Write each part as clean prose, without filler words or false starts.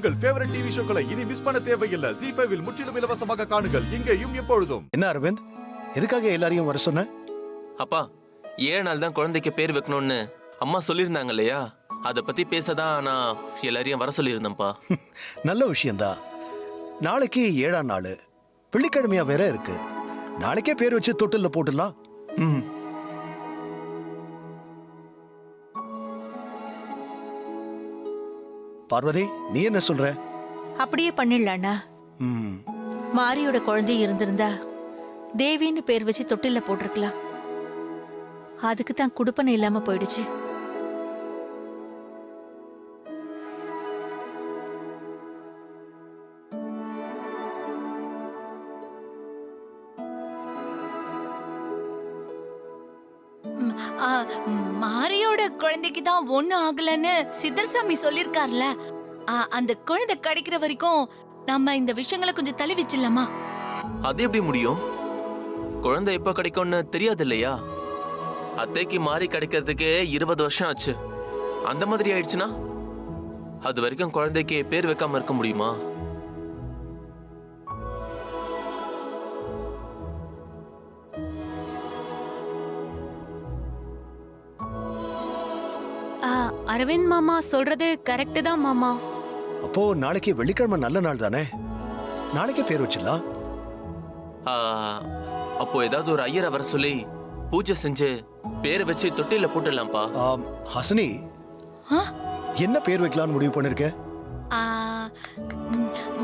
உங்கள் favourite TV ஷோக்களை இனி miss பண்ண தேவையில்லை. ZEE5 இல் முற்றிலும் இலவசமாக காணுங்கள், இங்கேயும் எப்பொழுதும். என்ன அரவிந்த், எதுக்காக எல்லாரையும் வர சொன்ன? அப்பா 7 நாள் தான் குழந்தைக்கு பேர் வைக்கணும்னு அம்மா சொல்லியிருந்தாங்க இல்லையா, அதை பத்தி பேசதான் நான் எல்லாரையும் வர சொல்லியிருந்தேன்ப்பா. நல்ல விஷயம்தான். நாளைக்கு 7ஆம் நாள், வெள்ளிக்கிழமையா வேற இருக்கு. நாளைக்கே பேர் வச்சு தொட்டில்ல போட்டுடலாம். பார்வதி, நீ என்ன சொல்ற? அப்படியே பண்ணிடலாண்ணா. மாரியோட குழந்தை இருந்திருந்தா தேவின்னு பேர் வச்சு தொட்டில போட்டிருக்கலாம். அதுக்கு தான் குடுப்பனை இல்லாம போயிடுச்சு. மாரியோட குழந்தைக்கு தான் ஒண்ணு ஆகலன்னு சித்தர்சாமி சொல்லிருக்கார்ல, அந்த குழந்தை கிடைக்கிற வரைக்கும் நம்ம இந்த விஷயங்களை கொஞ்சம் தள்ளி வச்சிடலாமா? அது எப்படி முடியும்? குழந்தை எப்ப கிடைக்கும்னு தெரியாது இல்லையா? அத்தைக்கு மாறி கிடைக்கிறதுக்கே 20 வருஷம் ஆச்சு. அந்த மாதிரி ஆயிடுச்சுன்னா அது வரைக்கும் குழந்தைக்கு பேர் வைக்காம இருக்க முடியுமா? அரவிந்த் மாமா சொல்றது கரெக்ட் தான் மாமா. அப்போ நாளைக்கு வெள்ளிக்கிழமை நல்ல நாள் தானே, நாளைக்கே பேர் வச்சிடலாம். அப்போ ஏதாவது ஒரு ஐயரை வர சொல்லி பூஜை செஞ்சு பேரை வச்சு தொட்டில போட்டுடலாம்ப்பா. ஹசனி, என்ன பேர் வைக்கலாம்னு முடிவு பண்ணிருக்க?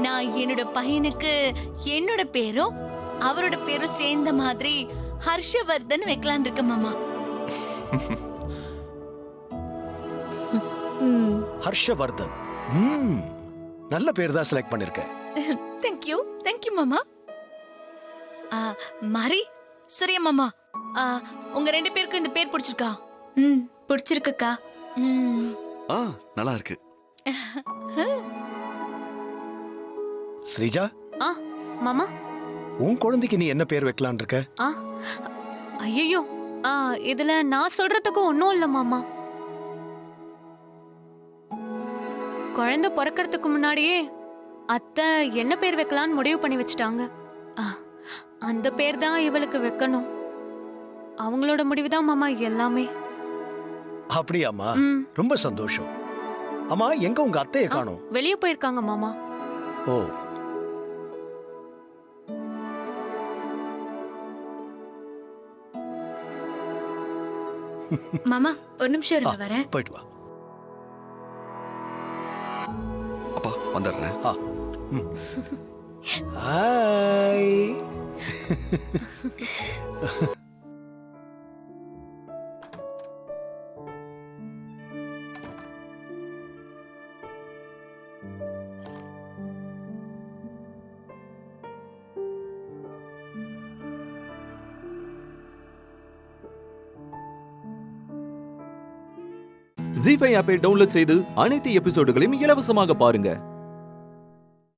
நான் என்னோட பையனுக்கு என்னோட பேரும் அவரோட பேரும் சேர்ந்த மாதிரி ஹர்ஷவர்தன் வைக்கலான் இருக்க மாமா. ஹர்ஷவர்தன், நல்ல பேர் தான் செலக்ட் பண்ணிருக்க. தேங்க்யூ தேங்க்யூ மாமா. மாரி, சூரிய மாமா, உங்க 2 பேருக்கும் இந்த பேர் பிடிச்சிருக்கா? பிடிச்சிருக்கா? நல்லா இருக்கு. ஸ்ரீஜா, மாமா, உன் குழந்தைக்கு நீ என்ன பேர் வைக்கலான் இருக்க? ஐயோ, இதுல நான் சொல்றதுக்கு ஒன்னும் இல்ல மாமா. குழந்தை பிறக்கிறதுக்கு முன்னாடியே அத்தை என்ன பேர் வைக்கலான்னு முடிவு பண்ணி வச்சுட்டாங்க. அந்த பேர் தான் இவளுக்கு வைக்கணும். அவங்களோட முடிவுதான் மாமா எல்லாமே. அப்படியாமா? ரொம்ப சந்தோஷம். அம்மா, எங்க உங்க அத்தையை காணோம்? வெளியே போயிருக்காங்க மாமா. ஓ, மாமா ஒரு நிமிஷம் இருங்க, வரேன். போயிட்டு வா. அப்பா வந்துடுறேன். ஹாய். ZEE5 ஆப்பை டவுன்லோட் செய்து அனைத்து எபிசோடுகளையும் இலவசமாக பாருங்க.